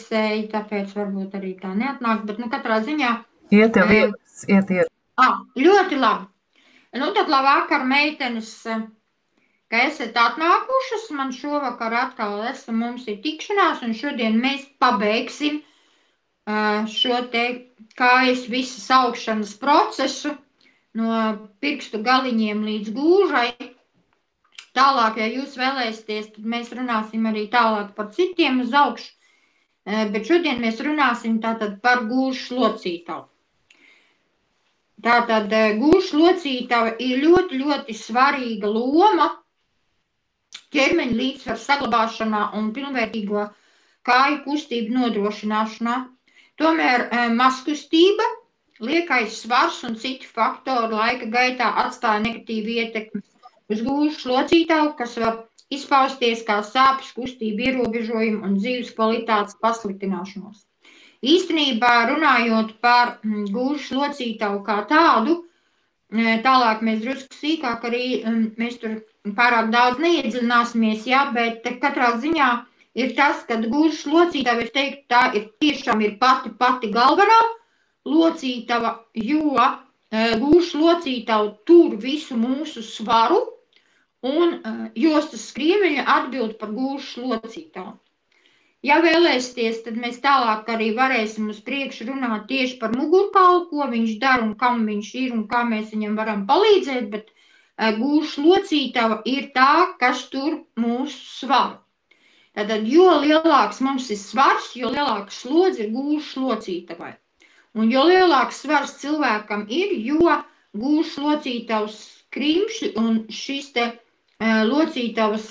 sēju, tāpēc varbūt arī tā neatnāk, bet, katrā ziņā. Iet jau ielas, iet. Ļoti labi. Tad labvakar, meitenes, ka esat atnākušas. Man šovakar atkal mums ir tikšanās, un šodien mēs pabeigsim šo te kājas visas augšanas procesu no pirkstu galiņiem līdz gūžai. Tālāk, ja jūs vēlēsieties, tad mēs runāsim arī tālāk par citiem uz augšu, bet šodien mēs runāsim tātad par gūžu locītavu. Tātad gūžu locītava ir ļoti, ļoti svarīga loma ķermeņa līdzsvaru saglabāšanā un pilnvērtīgo kāju kustību nodrošināšanā. Tomēr mazkustība, liekais svars un citi faktori laika gaitā atstāja negatīvu ietekmi uz gūžu locītavu, kas var izpausties kā sāpes, kustību ierobežojumu un dzīves kvalitātes pasliktināšanos. Īstenībā runājot par gūžu locītavu kā tādu, tālāk mēs drusku sīkāk arī, mēs tur pārāk daudz neiedziļināsimies, bet katrā ziņā ir tas, ka gūžu locītava, es teiktu, tā ir tiešām ir pati galvenā locītava, jo gūžu locītava tur visu mūsu svaru, un jostas skriemeļa atbild par gūžu locītavu. Ja vēlēsieties, tad mēs tālāk arī varēsim uz priekšu runāt tieši par mugurkaulu, ko viņš dara un kam viņš ir un kā mēs viņam varam palīdzēt, bet gūžu locītava ir tā, kas tur mūsu svaru. Tātad, jo lielāks mums ir svars, jo lielāks slodzi ir gūžu locītavai. Un jo lielāks svars cilvēkam ir, jo gūžu locītavas krimšļi un šis te locītavas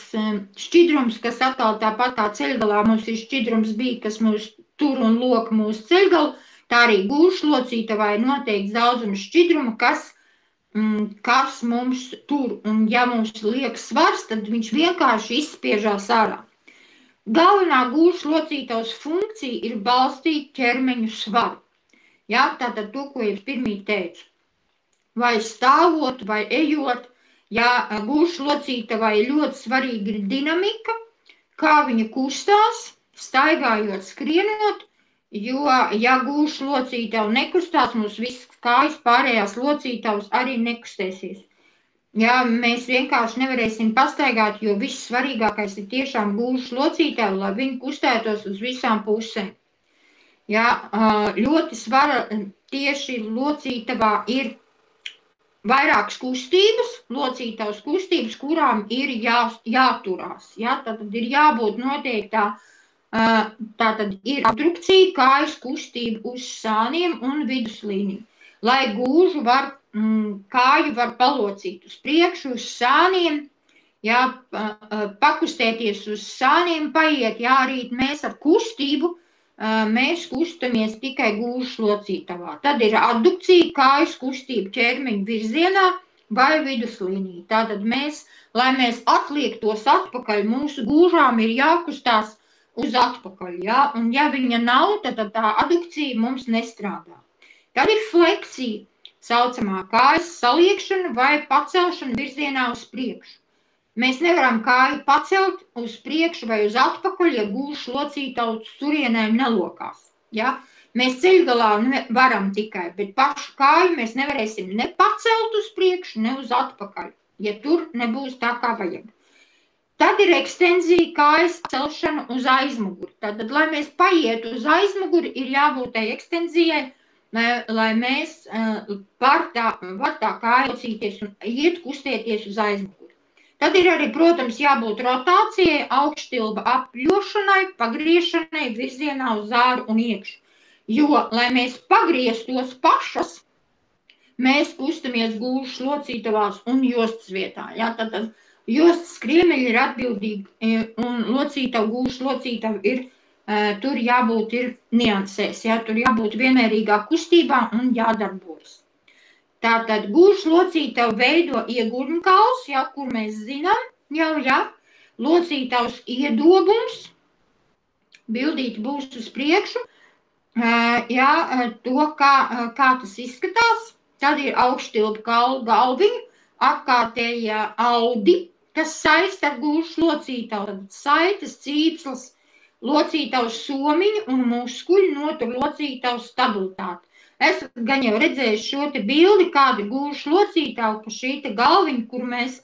šķidrums, kas atkal tāpat kā ceļgalā mums ir šķidrums bija, kas mūs tur un loka mūsu ceļgalu, tā arī gūžu locītavā ir noteikts daudzums šķidruma, kas mums tur. Un ja mums liek svars, tad viņš vienkārši izspiežās ārā. Galvenā gūžu locītavas funkcija ir balstīt ķermeņu svaru. Jā, tātad to, ko es pirmīt teicu. Vai stāvot, vai ejot, gūžu locītavai ļoti svarīga ir dinamika, kā viņa kustās, staigājot, skrienot, jo, ja gūžu locītava nekustās, mums viss kājas pārējās locītavas arī nekustēsies. Jā, mēs vienkārši nevarēsim pastaigāt, jo viss svarīgākais ir tiešām gūžu locītava, lai viņi kustētos uz visām pusēm. Jā, ļoti svara tieši locītavā ir vairākas kustības, locītavas kustības, kurām ir jāturās. Jā, tātad ir jābūt noteiktā, tātad ir abdukcija, kājas kustība uz sāniem un viduslīniju, lai gūžu kāju var palocīt uz priekšu, uz sāniem, jā, pakustēties uz sāniem, paiet, jā, arī mēs ar kustību, mēs kustamies tikai gūžu locītavā. Tad ir addukcija, kājas kustība ķermeņa virzienā vai viduslīnija. Tātad lai mēs atliektos atpakaļ, mūsu gūžām ir jākustās uz atpakaļ, jā, un ja viņa nav, tad tā addukcija mums nestrādā. Tad ir fleksija, saucamā kājas saliekšana vai pacelšana virzienā uz priekšu. Mēs nevaram kāju pacelt uz priekšu vai uz atpakaļ, ja gūžu locītavu turienēm nelokās. Ja? Mēs ceļgalā varam tikai, bet pašu kāju mēs nevarēsim ne pacelt uz priekšu, ne uz atpakaļ, ja tur nebūs tā, kā vajag. Tad ir ekstenzija, kājas celšana uz aizmuguri. Tad, lai mēs paietu uz aizmuguri, ir jābūt tai ekstenzijai, lai mēs var tā kāja locīties un iet kustēties uz aizmuguri. Tad ir arī, protams, jābūt rotācijai, augštilba apļošanai, pagriešanai virzienā uz āru un iekšu. Jo, lai mēs pagrieztos pašas, mēs kustamies gūžu locītavās un jostas vietā. Ja? Tad jostas skriemeļi ir atbildīgi un gūžu locītava ir, tur jābūt ir niansēs, ja? Tur jābūt vienmērīgā kustībā un jādarbojas. Tātad gūžu locītavu veido iegurņkauls, ja, kur mēs zinām, locītavas iedobums, bildīti būs uz priekšu, to, kā tas izskatās. Tad ir augštilpa kaulu galviņu, apkārtējā audi, kas saista ar gūžu locītavu, tad saites, cīpslas, locītavas somiņu un muskuļi notur locītavas stabilitāti. Es gan jau redzēju šo te bildi, kādu gūšu locītavu, ka šī te galviņa, kur mēs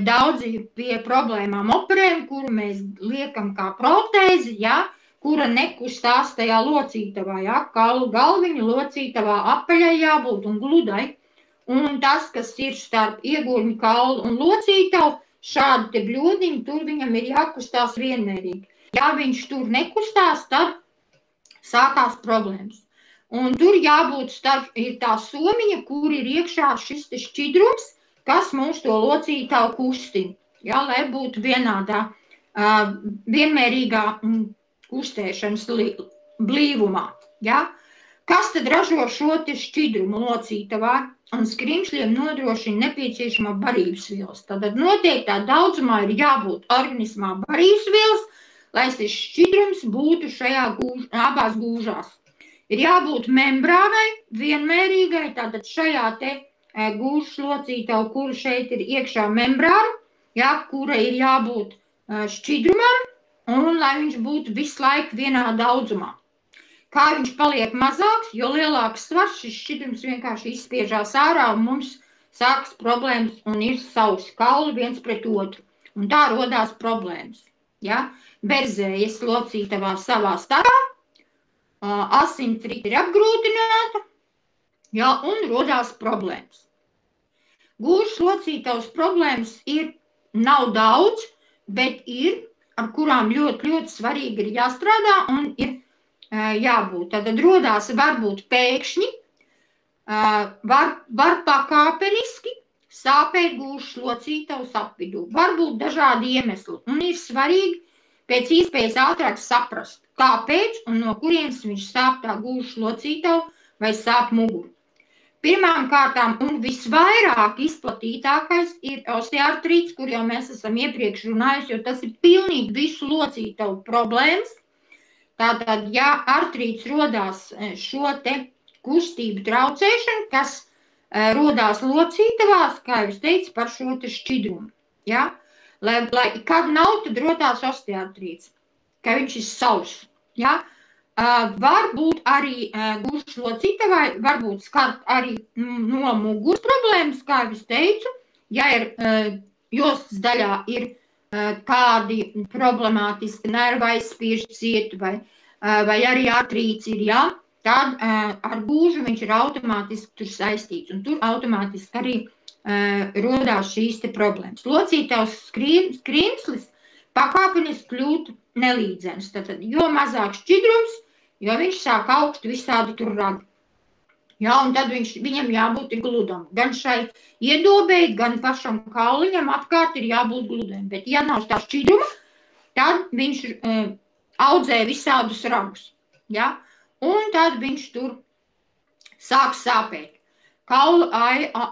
daudzi pie problēmām operējam, kuru mēs liekam kā protēzi, ja, kura nekustās tajā locītavā, ja, kaulu galviņa locītavā apaļai jābūt un gludai. Un tas, kas ir starp iegurņu kaulu un locītavu, šādi te bļodiņi, tur viņam ir jākustās vienmērīgi. Ja viņš tur nekustās, tad sākās problēmas. Un tur jābūt starp, ir tā somiņa, kur ir iekšā šis te šķidrums, kas mums to locītavu kustina, ja, lai būtu vienādā, vienmērīgā kustēšanas blīvumā. Ja. Kas tad ražo šo te šķidrumu locītavā un skrimšļiem nodrošina nepieciešamā barības vielas? Tātad noteiktā daudzumā ir jābūt organismā barības vielas, lai šis šķidrums būtu šajā abās gūžās. Ir jābūt membrānai, vienmērīgai, tātad šajā te gūžas locītavu, kura šeit ir iekšā membrāna, ja, kura ir jābūt šķidrumam, un lai viņš būtu visu laiku vienā daudzumā. Kā viņš paliek mazāks, jo lielāks svars, šis šķidrums vienkārši izspiežās ārā, un mums sākas problēmas un ir sausi kauli viens pret otru. Un tā rodās problēmas. Ja? Berzējas locītavā savā starā, asinsrite ir apgrūtināta, ja, un rodās problēmas. Gūžas locītavas problēmas nav daudz, bet ir, ar kurām ļoti svarīgi ir jāstrādā un ir jābūt. Tad rodās varbūt pēkšņi, var pakāpeniski sāpēt gūžas locītavas apvidū. Varbūt dažādi iemesli. Un ir svarīgi pēc iespējas ātrāk saprast, kāpēc un no kurienes viņš sāp tā gūžas locītavu vai sāp muguru. Pirmām kārtām un visvairāk izplatītākais ir osteoartrīts, kur jau mēs esam iepriekš runājuši, jo tas ir pilnīgi visu locītavu problēmas. Tātad, ja artrīts rodās šo te kustību traucēšanu, kas rodās locītavās, kā jau es teicu, par šo te šķidrumu. Ja? Kad nav, tad rodās osteoartrīts, ka viņš ir sauss. Ja? Varbūt arī gūžas locītavai, varbūt skart arī no muguras problēmas, kā jau es teicu, ja ir jostas daļā ir kādi problemātiski nerva aizspieži cieti vai arī artrīts ir, ja, tad ar gūžu viņš ir automātiski tur saistīts un tur automātiski arī rodās šīs te problēmas. Locītavas skrimslis pakāpeniski kļūtu nelīdzens. Tātad, jo mazāk šķidrums, jo viņš sāk augt visādi tur ragi. Ja, un tad viņam jābūt gludam. Gan šai iedobēji, gan pašam kauliņam apkārt ir jābūt gludam. Bet, ja nav tā šķidruma, tad viņš audzē visādus ragus. Ja? Un tad viņš tur sāk sāpēt. Kaula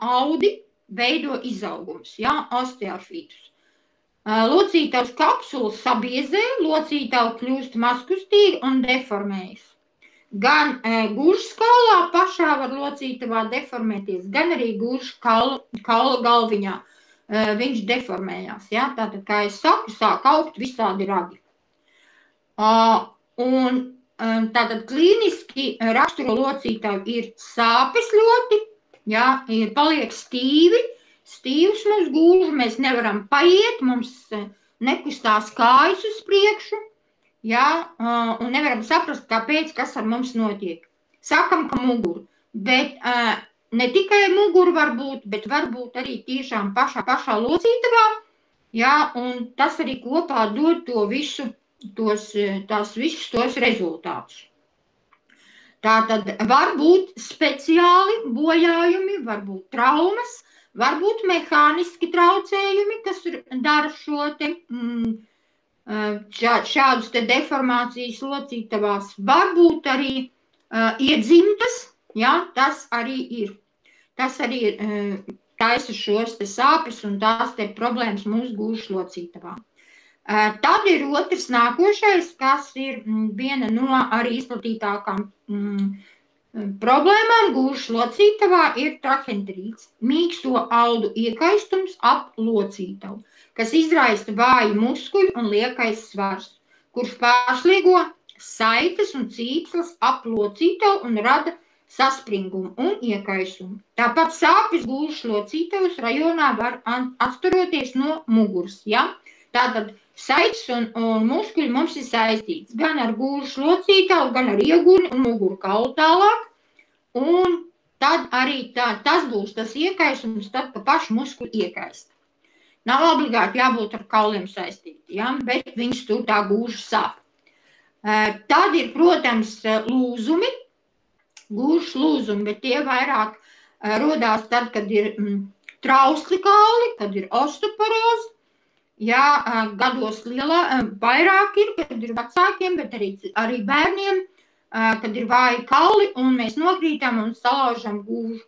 audi veido izaugums, ja? Osteofītus. Locītavas kapsulas sabiezē, locītava kļūst mazkustīga un deformējas. Gan gūžas kaulā pašā var locītavā deformēties, gan arī gūžas kaula galviņā. Viņš deformējās. Ja? Tātad, kā es saku, sāk augt visādi ragi. Tātad klīniski raksturo locītavu ir sāpes ļoti, ja? Paliek stīvs mums gūžu, mēs nevaram paiet, mums nekustās kājas uz priekšu, ja? Un nevaram saprast, kāpēc, kas ar mums notiek. Sakam, ka muguru, bet ne tikai muguru var būt, bet varbūt arī tiešām pašā locītavā, ja? Un tas arī kopā dod to visu, visus tos rezultātus. Tātad var būt speciāli bojājumi, var būt traumas, varbūt mehāniski traucējumi, kas dara šo te šādus te deformācijas locītavās. Varbūt arī iedzimtas, ja, tas arī ir. Tas arī taisa šos te sāpes un tās te problēmas mūsu gūžas locītavā. Tad ir otrs nākošais, kas ir viena no arī izplatītākām problēmām gūžas locītavā ir traheenterīts, mīksto audu iekaistums ap locītavu, kas izraisa vāju muskuļu un liekais svars. kurš pārslīgo saites un cīpslas ap locītavu un rada saspringumu un iekaisumu. Tāpat sāpes gūžas locītavas rajonā var atsturoties no muguras. Ja? Tātad saites un muskuļi mums ir saistīts gan ar gūžas locītavu, gan ar ieguni un muguru kaulu tālāk. Un tad arī tas būs tas iekaisums, tad, ka paši muskuļi iekaist. Nav obligāti jābūt ar kauliem saistīti, ja? Bet viņš tur tā gūžas sāp. Tad ir, protams, lūzumi, gūžas lūzumi, bet tie vairāk rodās tad, kad ir trausli kauli, kad ir osteoporoze. Jā, gados vairāk ir, kad ir vecākiem, bet arī bērniem, kad ir vāji kauli un mēs nokrītam un salaužam gūžu.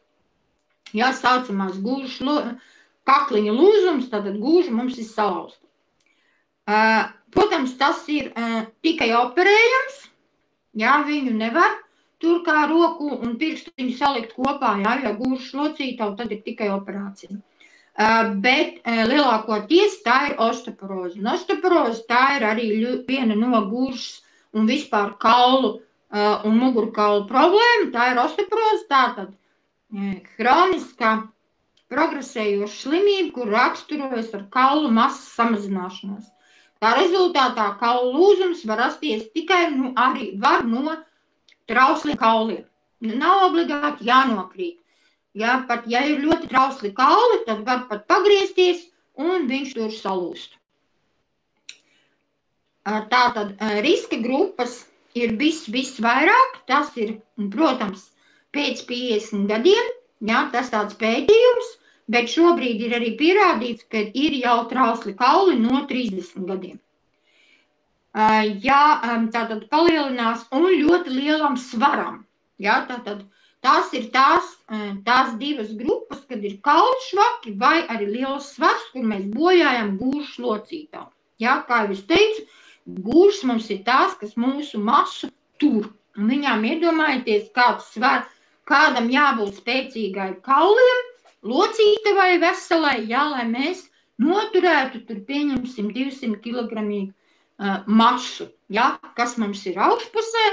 Jā, saucamās gūžas kakliņa lūzums, tātad gūža mums ir salauzta. Protams, tas ir tikai operējams, jā, viņu nevar tur kā roku un pirkstiņu salikt kopā, jā, ja gūžas locītavu, tad ir tikai operācija. Bet lielākoties tā ir osteoporoze. Un osteoporoze tā ir arī viena no gūžas un vispār kaulu un mugurkaulu problēma, tā ir osteoporoze, tātad hroniskā progresējoša slimība, kur raksturojas ar kaulu masas samazināšanos. Tā rezultātā kaulu lūzums var rasties tikai arī var no trausliem kauliem. Nav obligāti jānokrīt. Ja, pat ja ir ļoti trausli kauli, tad var pat pagriezties un viņš tur salūst. Tātad riska grupas ir visvairāk. Tas ir, protams, pēc 50 gadiem. Ja, tas tāds pētījums. Bet šobrīd ir arī pierādīts, ka ir jau trausli kauli no 30 gadiem. Ja tātad palielinās un ļoti lielam svaram. Ja, tātad tās ir tās divas grupas, kad ir kauli švaki vai arī liels svars, kur mēs bojājam gūžas locītavu. Ja, kā jau es teicu, gūžas mums ir tās, kas mūsu masu tur. Un viņām iedomājieties, kādam jābūt spēcīgai kauliem, locītavai veselai, jā, lai mēs noturētu tur pieņemsim 200 kg masu, jā, kas mums ir augšpusē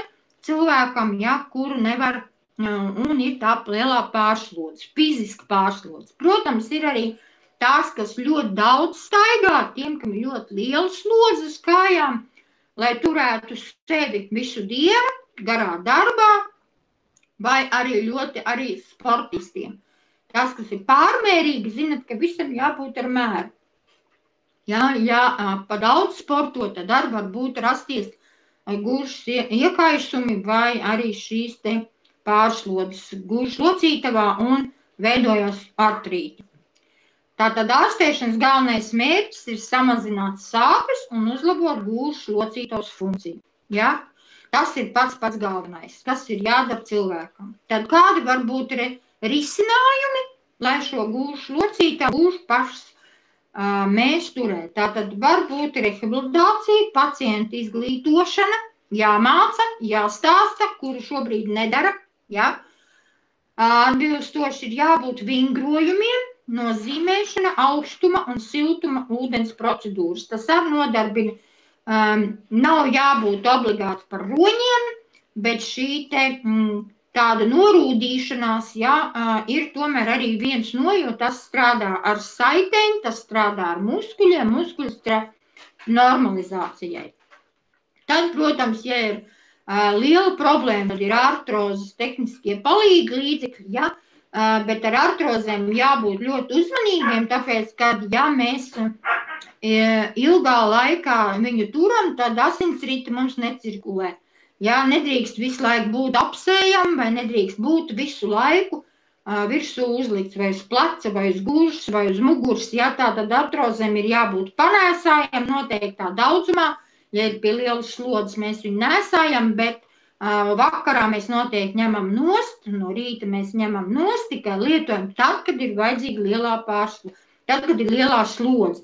cilvēkam, jā, kuru nevar, un ir tā lielā pārslodze, fiziska pārslodze. Protams, ir arī tās, kas ļoti daudz staigā, tiem, kam ir ļoti liela slodze uz kājām, lai turētu sevi visu dienu, garā darbā, vai arī sportistiem. Tas, kas ir pārmērīgi, zinat, ka visam jābūt ar mēru. Ja pa daudz sporto, tad arī var būt rasties gūžas iekaisumi vai arī šīs te pārslodes gūžas locītavā un veidojas artrīti. Tātad ārstēšanas galvenais mērķis ir samazināt sāpes un uzlabot gūžas locītavas funkciju. Ja? Tas ir pats galvenais, kas ir jādara cilvēkam. Tad kādi var būt risinājumi, lai šo gūžas locītavu pašas mēs turētu. Tātad var būt rehabilitācija, pacienta izglītošana, jāmāca, jāstāsta, kuru šobrīd nedara. Ja? Atbilstoši ir jābūt vingrojumiem, nozīmēšana, augstuma un siltuma ūdens procedūras. Tas arī nodarbina, nav jābūt obligāti par roņiem, bet šī tāda norūdīšanās, jā, ir tomēr arī viens no, jo tas strādā ar saitēm, tas strādā ar muskuļiem, muskuļu normalizācijai. Tad, protams, ja ir liela problēma, tad ir artrozes tehniskie palīgi līdzekļi, ja, bet ar artrozēm jābūt ļoti uzmanīgiem, tāpēc, kad, ja mēs ilgā laikā viņu turam, tad asinsrite mums necirkulē. Jā, nedrīkst visu laiku būt apsējam, vai nedrīkst būt visu laiku virsū uzlikts vai uz pleca, vai uz gūžas, vai uz muguras. Jā, tātad artrozēm ir jābūt panēsājam noteiktā daudzumā. Ja ir pie lielas slodzes, mēs viņu nēsājam, bet vakarā mēs noteikti ņemam nost, no rīta mēs ņemam nost, tikai lietojam tad, kad ir vajadzīga lielā pārslodze, tad, kad ir lielā slodze.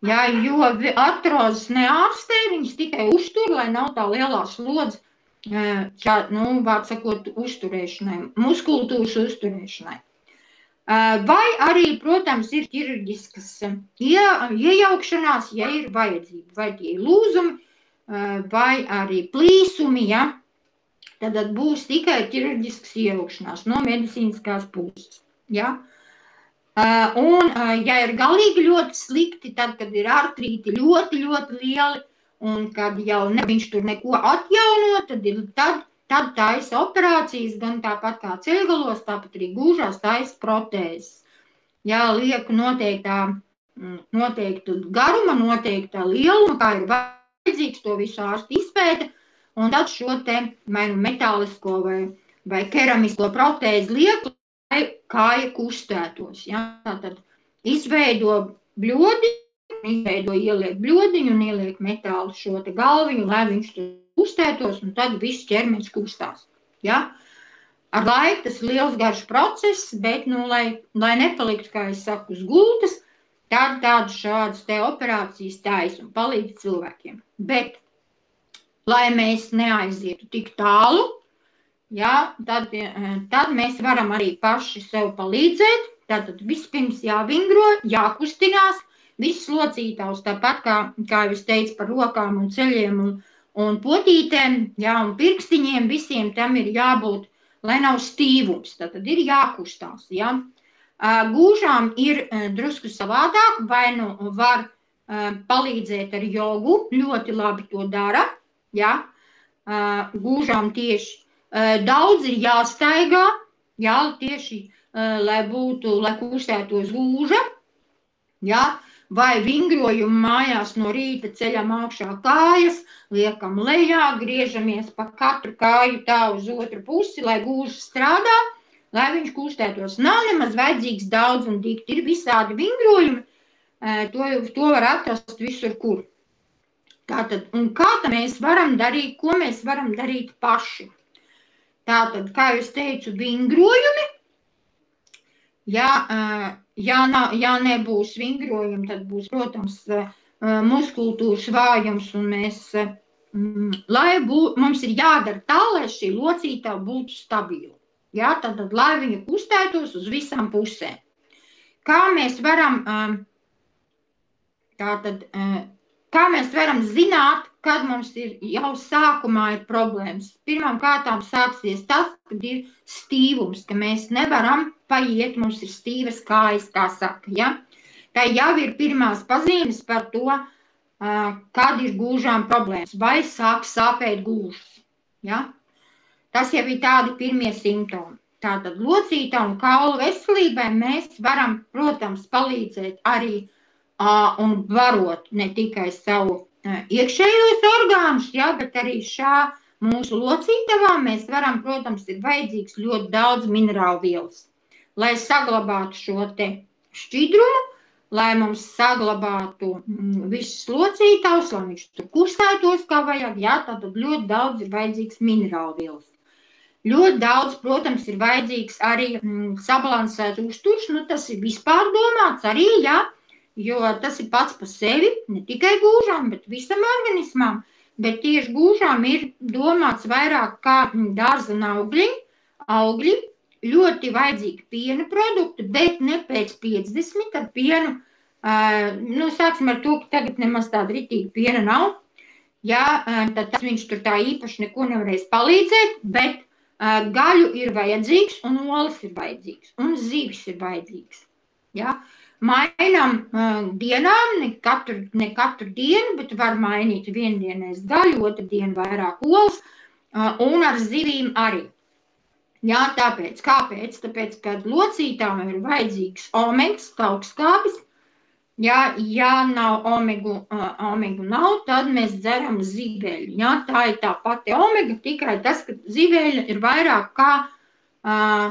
Jā, jo artrozes neārstē, viņas tikai uztur, lai nav tā lielā slodze. Vārds sakot, uzturēšanai, muskultūras uzturēšanai. Vai arī, protams, ir ķirurģiskas iejaukšanās, ja ir vajadzība, vai tie ir lūzumi, vai arī plīsumi, ja, tad būs tikai ķirurģisks ievilkšanās no medicīniskās puses. Ja. Un, ja ir galīgi ļoti slikti, tad, kad ir artrīti ļoti, ļoti lieli, un kad jau viņš tur neko atjauno, tad taisa operācijas, gan tāpat kā ceļgalos, tāpat arī gūžās taisa protēzes. Jā, liek noteiktu garuma, noteikta lieluma, kā ir vajadzīgs, to visu ārsti izpēta, un tad šo te vai metālisko vai keramisko protēzi liek, lai kāja kustētos. Ja? Tātad izveido bļodi, ieliek bļodiņu un ieliek metālu šo te galviņu, lai viņš tur kustētos, un tad viss ķermenis kustās. Ja? Ar laiku tas ir liels garš process, bet, lai nepaliktu, kā es saku, uz gultas, tad šādas te operācijas taisa un palīdz cilvēkiem. Bet, lai mēs neaizietu tik tālu, ja, tad mēs varam arī paši sev palīdzēt. Tātad vispirms jāvingro, jākustinās, viss locītavs, tāpat kā jau es teicu par rokām un ceļiem un potītēm, ja, un pirkstiņiem, visiem tam ir jābūt, lai nav stīvums, tad ir jākustās. Ja. Gūžām ir drusku savādāk, vai nu var palīdzēt ar jogu, ļoti labi to dara. Ja. Gūžām tieši daudz ir jāstaigā, ja, tieši, lai kustētos gūža, ja. Vai vingrojumu mājās no rīta ceļam augšā kājas, liekam lejā, griežamies pa katru kāju tā uz otru pusi, lai gūžs strādā, lai viņš kustētos. Nav nemaz vajadzīgs daudz un dikti, ir visādi vingrojumi, to var atrast visur, kur. Tātad, un kā mēs varam darīt, ko mēs varam darīt paši? Tātad, kā es teicu, vingrojumi, ja nebūs vingrojumi, tad būs, protams, muskultūras vājums, un mums ir jādara tā, lai šī locītava būtu stabila. Ja, tad, lai viņa kustētos uz visām pusēm. Kā mēs varam zināt, kad mums ir jau sākumā ir problēmas? Pirmām kārtām sāksies tas, kad ir stīvums, ka mēs nevaram paiet, mums ir stīvas kājas, kā saka. Ja? Tā jau ir pirmās pazīmes par to, kad ir gūžām problēmas, vai sāk sāpēt gūžas. Ja? Tas jau ir tādi pirmie simptomi. Tātad locītā un kaulu veselībai mēs varam, protams, palīdzēt arī un varot ne tikai savu iekšējos orgānus, ja, bet arī šā mūsu locītavā mēs varam, protams, ir vajadzīgs ļoti daudz minerālu vielas, lai saglabātu šo te šķidrumu, lai mums saglabātu visas locītavas, lai viņš tur kustētos kā vajag, ja, tad ļoti daudz ir vajadzīgs minerālu vielas. Ļoti daudz, protams, ir vajadzīgs arī sabalansēt uzturs, tas ir vispār domāts arī, ja, jo tas ir pats par sevi, ne tikai gūžām, bet visam organismam, bet tieši gūžām ir domāts vairāk kā dārzena augļi, ļoti vajadzīgi piena produkti, bet ne pēc 50, tad pienu, sāksim ar to, ka tagad nemaz tāda ritīga piena nav, ja, tad tas viņš tur tā īpaši neko nevarēs palīdzēt, bet gaļu ir vajadzīgs un olas ir vajadzīgs un zivis ir vajadzīgs, ja. Mainām dienām, ne katru dienu, bet var mainīt vienu dienu ēst gaļu, otru dienu vairāk olas, un ar zivīm arī. Jā, tāpēc. Kāpēc? Tāpēc, kad locītām ir vajadzīgs omegas, taukskābis. Ja nav omegu nav, tad mēs dzeram ziveļu. Jā, tā ir tā pati omega, tikai tas, ka ziveļa ir vairāk kā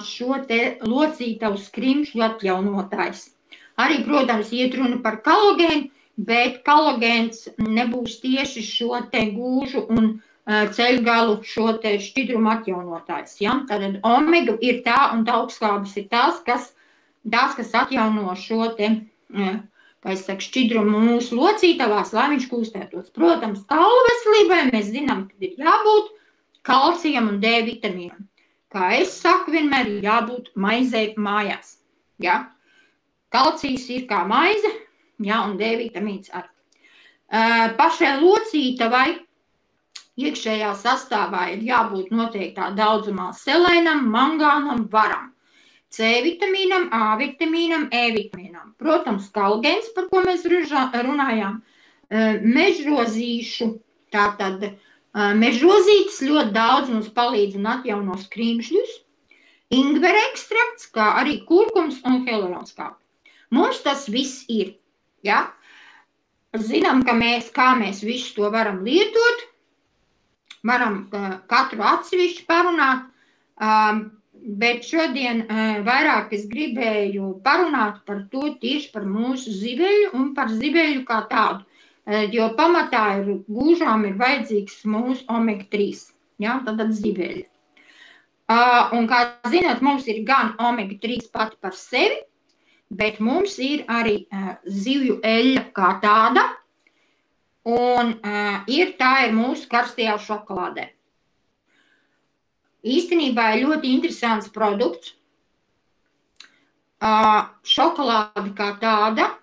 šo te locītavu skrimšļu atjaunotājs. Arī, protams, iet runa par kolagēnu, bet kolagēns nebūs tieši šo te gūžu un ceļgalu šo te šķidrumu atjaunotājs. Ja? Tātad omega ir tā un taukskābis ir tās, kas atjauno šo te, kā es saku, šķidrumu mūsu locītavās, lai viņš kustētos. Protams, kaulu veselībai mēs zinām, ka ir jābūt kalcijam un D vitamīnam. Kā es saku, vienmēr ir jābūt maizei mājās. Ja? Kalcijs ir kā maize, ja, un D vitamīns arī. Pašai locītavai iekšējā sastāvā ir jābūt noteiktā daudzumā selēnam, mangānam, varam, C vitamīnam, A vitamīnam, E vitamīnam. Protams, kolagēns, par ko mēs runājām, mežrozīšu, tātad mežrozītes ļoti daudz mums palīdz un atjauno skrimšļus, ingvera ekstrakts, kā arī kurkums un hialuronskābe. Mums tas viss ir, ja? Zinām, kā mēs visu to varam lietot, varam katru atsevišķi parunāt, bet šodien vairāk es gribēju parunāt par to tieši par mūsu ziveļu un par ziveļu kā tādu, jo pamatā gūžām ir vajadzīgs mūsu omega-3, ja, tātad ziveļi. Un kā zināt, mums ir gan omega-3 pati par sevi, bet mums ir arī zivju eļļa kā tāda, un tā ir mūsu karstajā šokolādē. Īstenībā ir ļoti interesants produkts. Šokolāde kā tāda,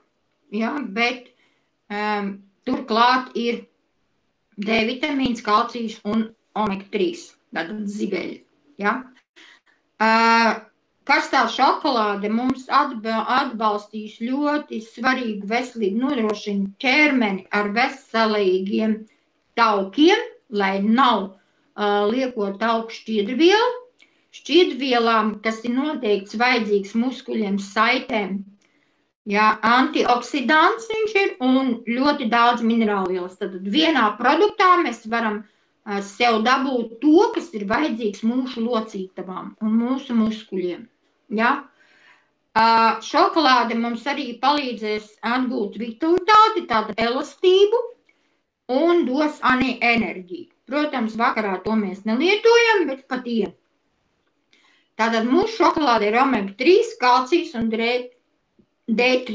ja, bet turklāt ir D vitamīns, kalcijs un omega-3, tātad zibeļi. Ja. Karstā šokolāde mums atbalstīs ļoti svarīgu veselību, nodrošina ķermeni ar veselīgiem taukiem, lai nav lieko tauku šķiedrvielu. Šķiedrvielām, kas ir noteikts vajadzīgs muskuļiem, saitēm, ja, antioksidants viņš ir un ļoti daudz minerālvielas. Tad vienā produktā mēs varam sev dabūt to, kas ir vajadzīgs mūsu locītavām un mūsu muskuļiem. Ja? Šokolāde mums arī palīdzēs atgūt vitalitāti, tātad elastību un dos arī enerģiju. Protams, vakarā to mēs nelietojam, bet pa dienu. Tātad mūsu šokolāde ir omega-3, kalcijs un D3.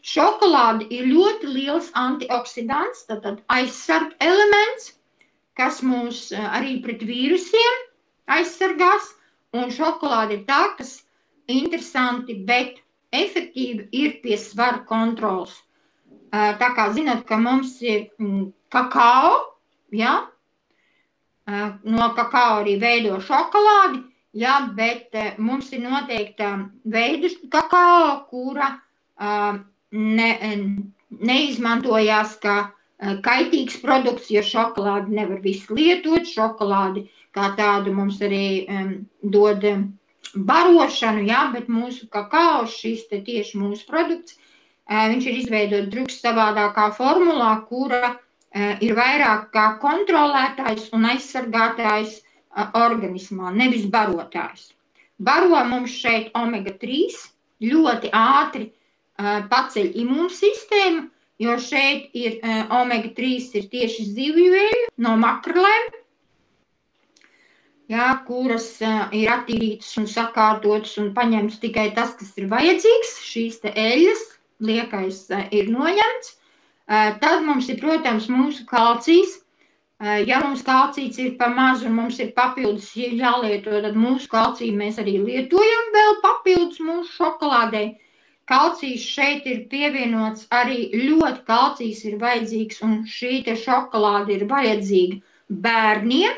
Šokolāde ir ļoti liels antioksidants, tātad aizsarg elements, kas mūs arī pret vīrusiem aizsargās, un šokolāde ir tā, kas interesanti, bet efektīvi ir pie svara kontrols. Tā kā zināt, ka mums ir kakao, ja? No kakao arī veido šokolādi, ja? Bet mums ir noteikta veida kakao, kura neizmantojās kā kaitīgs produkts, jo šokolādi nevar visu lietot. Šokolādi kā tādu mums arī dod barošanu, ja, bet mūsu kakao, šis te tieši mūsu produkts, viņš ir izveidot drusku savādākā formulā, kura ir vairāk kā kontrolētājs un aizsargātājs organismā, nevis barotājs. Baro mums šeit omega-3 ļoti ātri paceļ imūnsistēmu, jo šeit ir omega-3 ir tieši zivju eļļa no makrelēm, ja, kuras ir attīrītas un sakārtotas un paņemts tikai tas, kas ir vajadzīgs. Šīs te eļļas liekais ir noņemts. Tad mums ir, protams, mūsu kalcijs. Ja mums kalcijs ir pa maz un mums ir papildus jālieto, tad mūsu kalciju mēs arī lietojam vēl papildus mūsu šokolādei. Kalcijs šeit ir pievienots arī ļoti kalcijs ir vajadzīgs, un šī te šokolāde ir vajadzīga bērniem,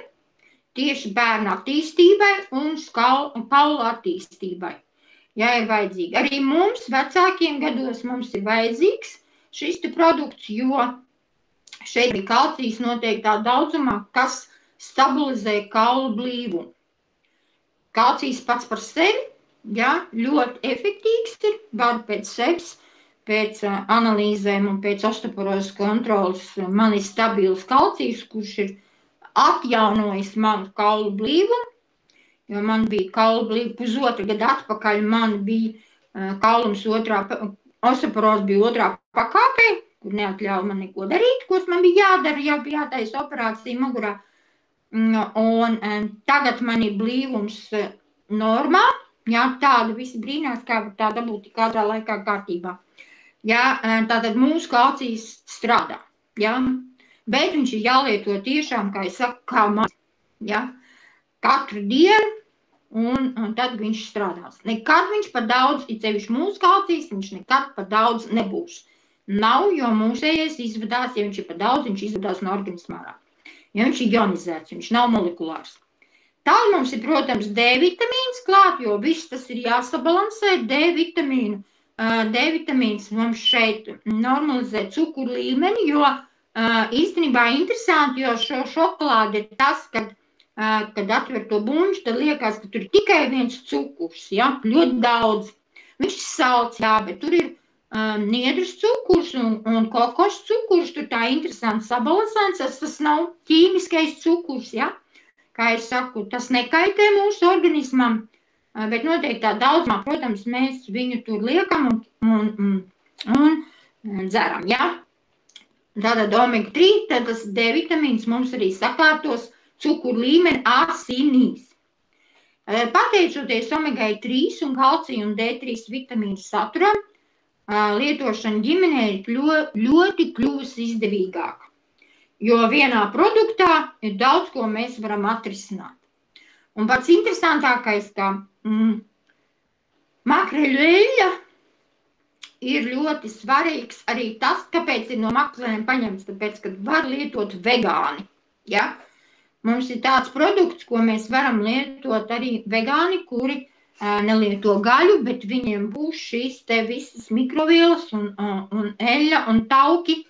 tieši bērnu attīstībai un kaulu attīstībai. Ja ir vajadzīga. Arī mums, vecākiem gados, mums ir vajadzīgs šis te produkts, jo šeit ir kalcijs noteiktā daudzumā, kas stabilizē kaulu blīvumu. Kalcijs pats par sevi, ja, ļoti efektīvs ir, var pēc sevis, pēc analīzēm un pēc osteoporozes kontrolas man ir stabils kalcijs, kurš ir atjaunojis manu kaulu blīvumu, jo man bija kaulu blīvuma pusotra gada atpakaļ, man bija kaulums osteoporoze bija otrā pakāpē, kur neatļauja man neko darīt, ko man bija jādara, jau bija jātaisa operācija mugurā. Un tagad man ir blīvums normā, jā, tāda visi brīnās, kā var tā dabūt tik ātrā laikā kārtībā. Jā, tātad mūsu kalcijs strādā, jā. Bet viņš ir jālieto tiešām, kā es saku, kā maz, ja? Katru dienu, un tad viņš strādās. Nekad viņš par daudz, it sevišķi mūsu kalcijs, viņš nekad par daudz nebūs. Nav, jo mūsējais izvadās, ja viņš ir par daudz, viņš izvadās no organismā ārā. ja viņš ir ionizēts, viņš nav molekulārs. Tad mums ir, protams, D vitamīns klāt, jo viss tas ir jāsabalansē D vitamīnu. D vitamīns mums šeit normalizē cukuru līmeni, jo īstenībā interesanti, jo šo šokolādi ir tas, kad atver to buņķu, tad liekas, ka tur ir tikai viens cukurs, ja, ļoti daudz. Viņš ir salds, jā, bet tur ir niedrus cukurs un kokos cukurs, tur tā interesanti sabalansēts, tas nav ķīmiskais cukurs, ja. Kā es saku, tas nekaitē mūsu organismam, bet noteikti tā daudzumā, protams, mēs viņu tur liekam un dzeram, ja. Tātad omega-3, tad tas D vitamīns mums arī sakārtos cukuru līmeni asinīs. Pateicoties omega-3 un kalcija un D3 vitamīnu saturam, lietošana ģimenē ir ļoti kļuvusi izdevīgāka. Jo vienā produktā ir daudz, ko mēs varam atrisināt. Un pats interesantākais, ka makreļu eļļa ir ļoti svarīgs arī tas, kāpēc ir no makrelēm paņemts, tāpēc, ka var lietot vegāni. Ja? Mums ir tāds produkts, ko mēs varam lietot arī vegāni, kuri nelieto gaļu, bet viņiem būs šīs te visas mikrovielas un eļļa un tauki,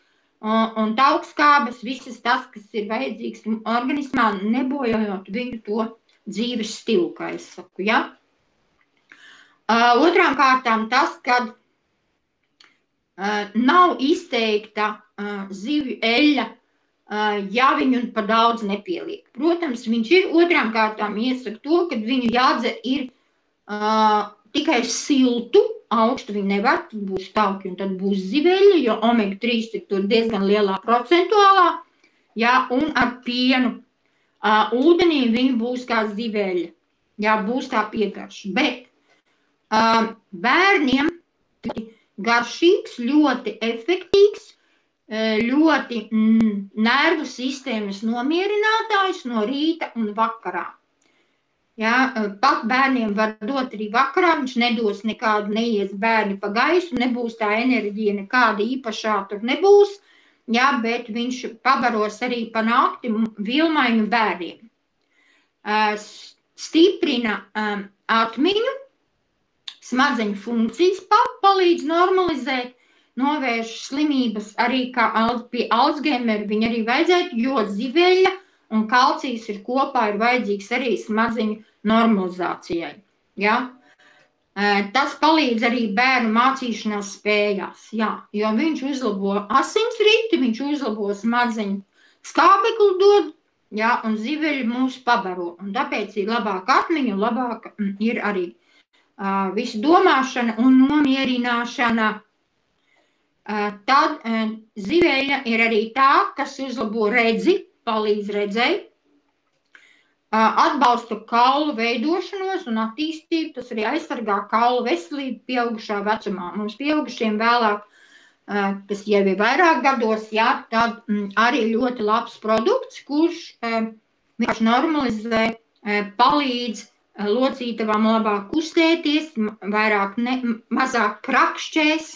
un taukskābes, visas tas, kas ir vajadzīgs organismā, nebojājot viņu to dzīves stilu, kā es saku, ja? Otrām kārtām tas, kad nav izteikta zivju eļļa, ja viņu pa daudz nepieliek. Protams, viņš ir otrām kārtām iesaka to, ka viņu jādzer ir tikai siltu, augstu viņi nevar, tad būs tauki un tad būs ziveļa, jo omega-3 ir tur diezgan lielā procentuālā, ja, un ar pienu. Ūdenī viņi būs kā ziveļa, ja, būs tā piegarša. Bet bērniem garšīgs, ļoti efektīvs, ļoti nervu sistēmas nomierinātājs no rīta un vakarā. Ja, pat bērniem var dot arī vakarā, viņš nedos nekādu, neies bērni pa gaisu, nebūs tā enerģija, nekāda īpašā tur nebūs, ja, bet viņš pabaros arī pa nakti vilmaiņu bērniem. Stiprina atmiņu, smadzeņu funkcijas palīdz normalizēt, novērš slimības arī kā pie Alzheimera viņa arī vajadzētu, jo ziveļa un kalcijs ir kopā, ir vajadzīgs arī smadzeņu normalizācijai. Ja? Tas palīdz arī bērnu mācīšanās spējās, ja? Jo viņš uzlabo asinsriti, viņš uzlabo smadzeņu skābekli dod, ja? Un ziveļi mūs pabaro. Un tāpēc ir labāka atmiņa, labāka ir arī visu domāšana un nomierināšana. Tad ziveļa ir arī tā, kas uzlabo redzi, palīdz redzēji, atbalsta kaulu veidošanos un attīstību, tas arī aizsargā kaulu veselību pieaugušā vecumā. Mums pieaugušiem vēlāk, kas jau ir vairāk gados, ja, tad arī ļoti labs produkts, kurš vienkārši normalizē, palīdz locītavām labāk kustēties, mazāk krakšķēs,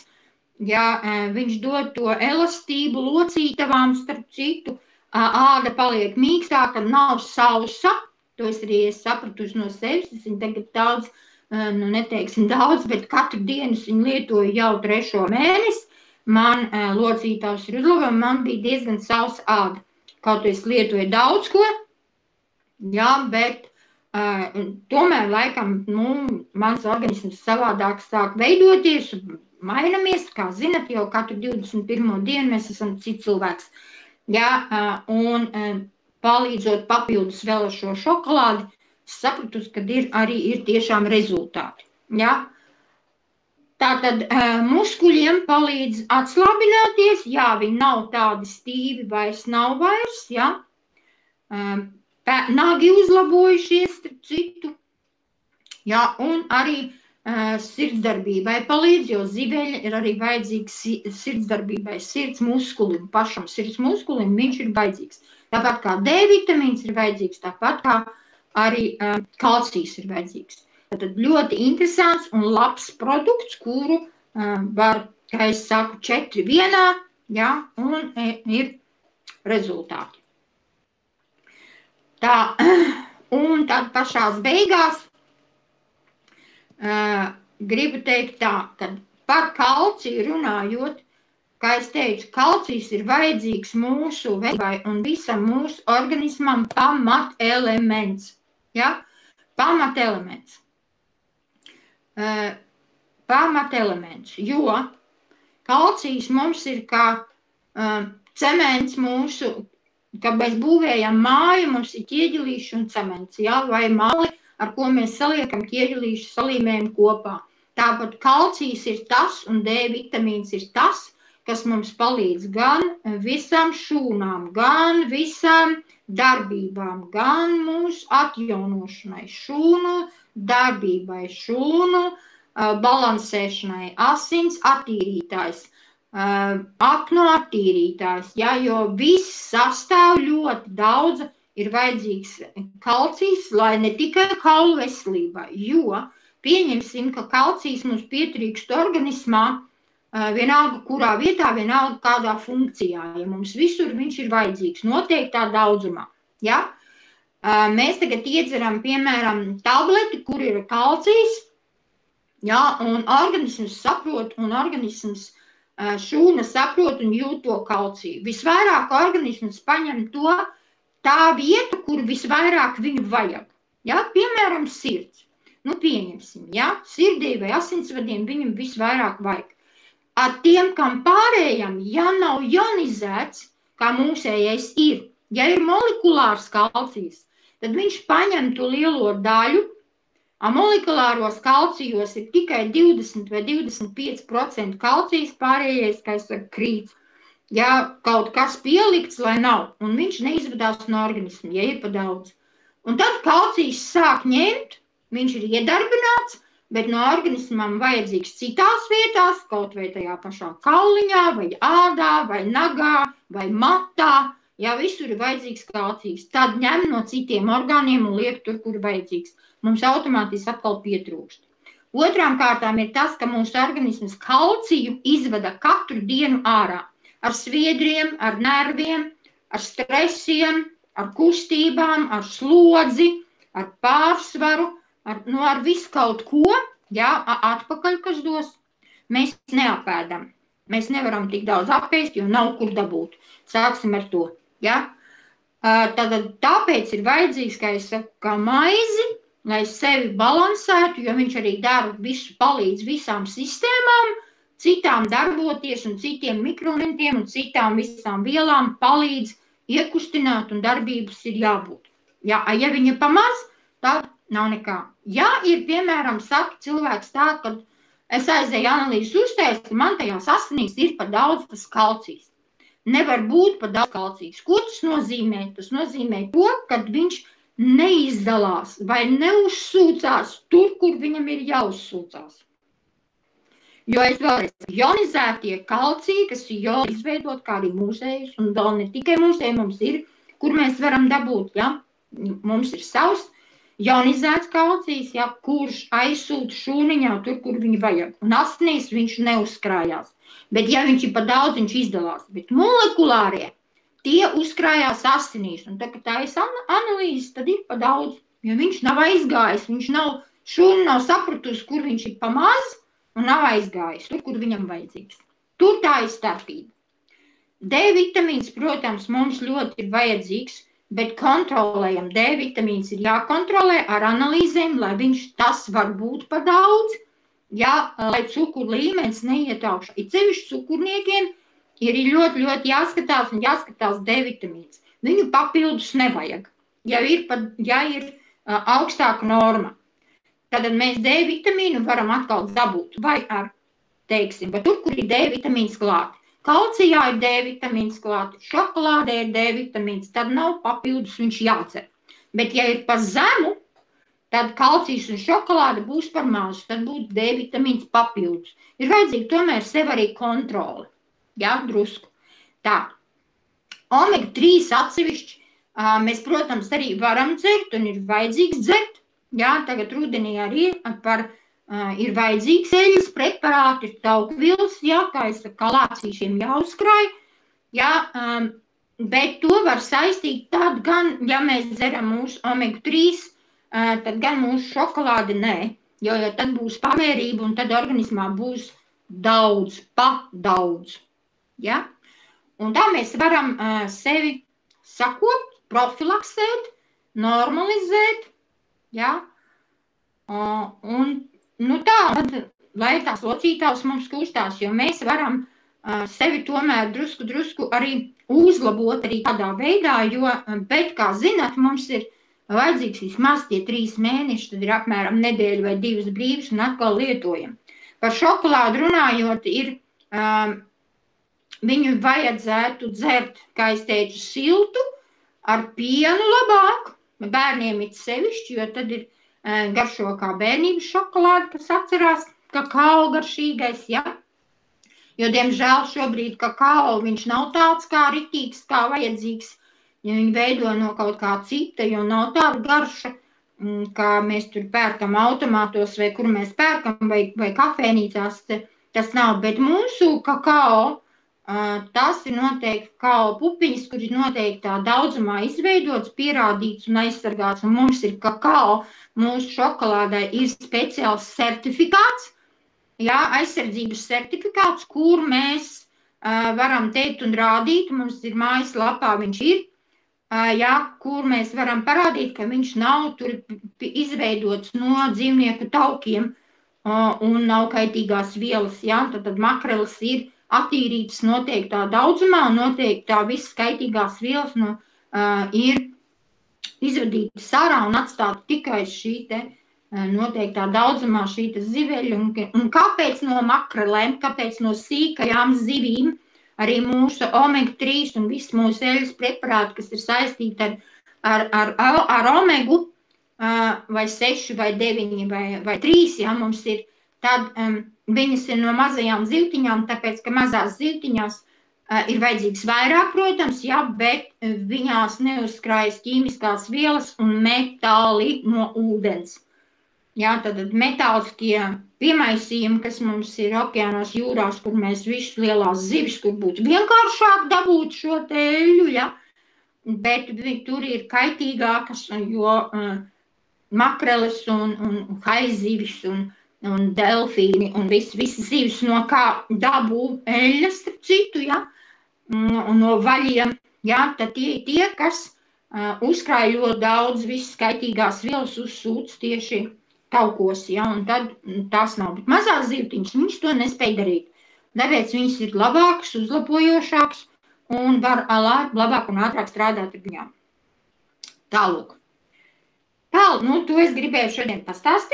ja, viņš dod to elastību locītavām, starp citu, āda paliek mīkstāka, nav sausa, to es arī sapratusi no sevis, es viņu tagad daudz, neteiksim daudz, bet katru dienu es viņu lietoju jau 3. mēnesi, man locītavs ir uzlabojumi, man bija diezgan sausa āda, kaut es lietoju daudz ko, jā, bet tomēr laikam, mans organisms savādāk sāk veidoties, mainamies, kā zinat, jau katru 21. dienu mēs esam cits cilvēks. Ja, un palīdzot papildus vēl ar šo šokolādi, sapratusi, ka arī ir tiešām rezultāti. Ja. Tātad muskuļiem palīdz atslābināties, jā, viņi nav tādi stīvi, vairs nav vairs, ja. Nagi uzlabojušies, starp citu, ja, un arī sirdsdarbībai palīdz, jo ziveļa ir arī vajadzīgs sirdsdarbībai, sirds muskulim, pašam sirds muskulim viņš ir vajadzīgs. Tāpat kā D vitamīns ir vajadzīgs, tāpat kā arī kalcijs ir vajadzīgs. Tad ļoti interesants un labs produkts, kuru var, kā es saku, 4 vienā, ja, un ir rezultāti. Tā, un tad pašās beigās gribu teikt tā, ka par kalciju runājot, kā es teicu, kalcijs ir vajadzīgs mūsu veselībai un visam mūsu organismam pamatelements. Ja? Pamatelements. Pamatelements, jo kalcijs mums ir kā cements mūsu, kad mēs būvējam māju, mums ir ķieģelīši un cements, ja? Vai mali, ar ko mēs saliekam ķieģelīšu salīmējumu kopā. Tāpat kalcijs ir tas un D vitamīns ir tas, kas mums palīdz gan visām šūnām, gan visām darbībām, gan mūsu atjaunošanai, šūnu darbībai, šūnu balansēšanai, asins attīrītājs, aknu attīrītājs, ja, jo viss sastāv ļoti daudz, ir vajadzīgs kalcijs, lai ne tikai kaulu veselībai, jo pieņemsim, ka kalcijs mums pietrīkst organismā, vienalga kurā vietā, vienalga kādā funkcijā, ja mums visur viņš ir vajadzīgs, noteiktā daudzumā. Ja? Mēs tagad iedzeram, piemēram, tableti, kur ir kalcijs, ja? Un organisms saprot, un organisms šūna saprot un jūt to kalciju. Visvairāk organisms paņem to tā vietu, kur visvairāk viņu vajag. Ja? Piemēram, sirds. Nu, pieņemsim, ja? Sirdī vai asinsvadiem viņam visvairāk vajag. Ar tiem, kam pārējam, ja nav ionizēts, kā mūsējais ir, ja ir molekulārs kalcijs, tad viņš paņem to lielo daļu, molekulāros kalcijos ir tikai 20 vai 25% kalcijs, pārējais, kā es saku, krīt. Ja kaut kas pielikts, lai nav, un viņš neizvadās no organismu, ja ir pa daudz. Un tad kalcijs sāk ņemt, viņš ir iedarbināts, bet no organismam vajadzīgs citās vietās, kaut vai tajā pašā kauliņā, vai ādā, vai nagā, vai matā, ja visur ir vajadzīgs kalcijs. Tad ņem no citiem orgāniem un liek tur, kur vajadzīgs. Mums automātiski atkal pietrūkst. Otrām kārtām ir tas, ka mūsu organisms kalciju izvada katru dienu ārā. Ar sviedriem, ar nerviem, ar stresiem, ar kustībām, ar slodzi, ar pārsvaru, ar visu kaut ko, ja, atpakaļ, kas dos, mēs neapēdam. Mēs nevaram tik daudz apēst, jo nav kur dabūt. Sāksim ar to. Ja? Tāpēc ir vajadzīgs, kā es saku, kā maizi, lai sevi balansētu, jo viņš arī dara visu, palīdz visām sistēmām, citām darboties un citiem mikroelementiem un citām visām vielām palīdz iekustināt un darbības ir jābūt. Ja viņa pamaz, tad nav nekā. Ja ir, piemēram, saka cilvēks tā, ka es aizēju analīzes uztaisīt, man tajās asinīs ir pa daudz tas kalcijs. Nevar būt pa daudz kalcijs. Ko tas nozīmē? Tas nozīmē to, ka viņš neizdalās vai neuzsūcās tur, kur viņam ir jāuzsūcās. Jo es vēlreiz, ionizētie kalciji, kas ir izveidot kā arī mūsējus, un vēl ne tikai mūsēji mums ir, kur mēs varam dabūt, ja? Mums ir savs ionizēts kalcijs, ja, kurš aizsūta šūniņā tur, kur viņu vajag. Un asinīs viņš neuzkrājās. Bet ja viņš ir pa daudz, viņš izdalās. Bet molekulārie, tie uzkrājās asinīs. Un tā, kad tā ir analīzes, tad ir pa daudz. Jo viņš nav aizgājis, šūna nav sapratusi, kur viņš ir pa maz, un nav aizgājis tur, kur viņam vajadzīgs. Tur tā ir starpība. D vitamīns, protams, mums ļoti ir vajadzīgs, bet kontrolējam, D vitamīns ir jākontrolē ar analīzēm, lai tas var būt pa daudz, ja, lai cukuru līmenis neiet augšā. Ir sevišķi cukurniekiem ir ļoti, ļoti jāskatās D vitamīns. Viņu papildus nevajag, ja ir augstāka norma. Tad mēs D vitamīnu varam atkal dabūt vai ar, teiksim, bet tur, kur ir D vitamīns klāt. Kalcijā ir D vitamīns klāt, šokolādē ir D vitamīns, tad nav papildus viņš jācer. Bet ja ir pa zemu, tad kalcijs un šokolāde būs par mazu, tad būtu D vitamīns papildus. Ir vajadzīga tomēr sev arī kontrole, ja, drusku. Tā, omega 3 atsevišķi, mēs, protams, arī varam dzert un ir vajadzīgs dzert, ja, tagad rudenī arī ir vajadzīgs eļas preparāti, ir taukvils, ja, kā es saku, kalācīšiem jāuzkrāj, ja, Bet to var saistīt tad gan, ja mēs dzeram mūsu omega-3, tad gan mūsu šokolādi nē. Jo tad būs pamērība un tad organismā būs daudz, daudz. Ja? Un tā mēs varam sevi sakopt, profilaksēt, normalizēt. Ja? Un tā, lai tās locītavas mums kustās, jo mēs varam sevi tomēr drusku arī uzlabot arī tādā veidā, bet, kā zināt, mums ir vajadzīgs vismaz tie 3 mēneši, tad ir apmēram nedēļa vai 2 brīvas un atkal lietojam. Par šokolādu runājot, viņu vajadzētu dzert, kā es teicu, siltu, ar pienu labāk, bērniem it sevišķi, jo tad ir garšo kā bērnības šokolāde, kas atcerās, kakao garšīgais, ja? Jo, diemžēl, šobrīd kakao viņš nav tāds kā ritīgs, kā vajadzīgs, ja viņi veido no kaut kā cita, jo nav tāda garša, kā mēs tur pērkam automātos vai kur mēs pērkam vai kafēnīcās, tas nav, bet mūsu kakao, tas ir noteikti kakao pupiņas, kur ir noteiktā daudzumā izveidots, pierādīts un aizsargāts, un mums ir kakao, mūsu šokolādē ir speciāls certifikāts, jā, aizsardzības certifikāts, kur mēs varam teikt un rādīt, mums ir mājaslapā viņš ir, jā, kur mēs varam parādīt, ka viņš nav tur izveidots no dzīvnieku taukiem un nav kaitīgās vielas, jā, tad makreles ir attīrītas noteiktā daudzumā un noteiktā visas kaitīgās vielas ir izvadītas ārā un atstāta tikai šī te noteiktā daudzumā šī ziveļa, un kāpēc no makrelēm, kāpēc no sīkajām zivīm, arī mūsu omega-3 un viss mūsu eļas preparāti, kas ir saistīti ar omegu, vai 6, vai 9, vai 3, ja mums ir, tad viņas ir no mazajām zivtiņām, tāpēc, ka mazās zivtiņās ir vajadzīgs vairāk, protams, ja, bet viņās neuzkrājas ķīmiskās vielas un metāli no ūdens. Jā, tad metāliskie piemaisījumi, kas mums ir okeānos, jūrās, kur mēs visus lielās zivis, kur būtu vienkāršāk dabūt šo eļļu, ja? Bet tur ir kaitīgākas, jo makreles un haizivis un delfīni un visas zivis, no kā dabū eļļas, starp citu, ja? Un no vaļiem, ja? Tad tie, kas uzkrāj ļoti daudz visas kaitīgās vielas uzsūc tieši taukos, ja, un tad tās nav. Bet mazās zivtiņas, viņas to nespēj darīt. Tāpēc viņas ir labākas, uzlabojošākas un var labāk un ātrāk strādāt ar viņām. Tālūk. To es gribēju šodien pastāstīt.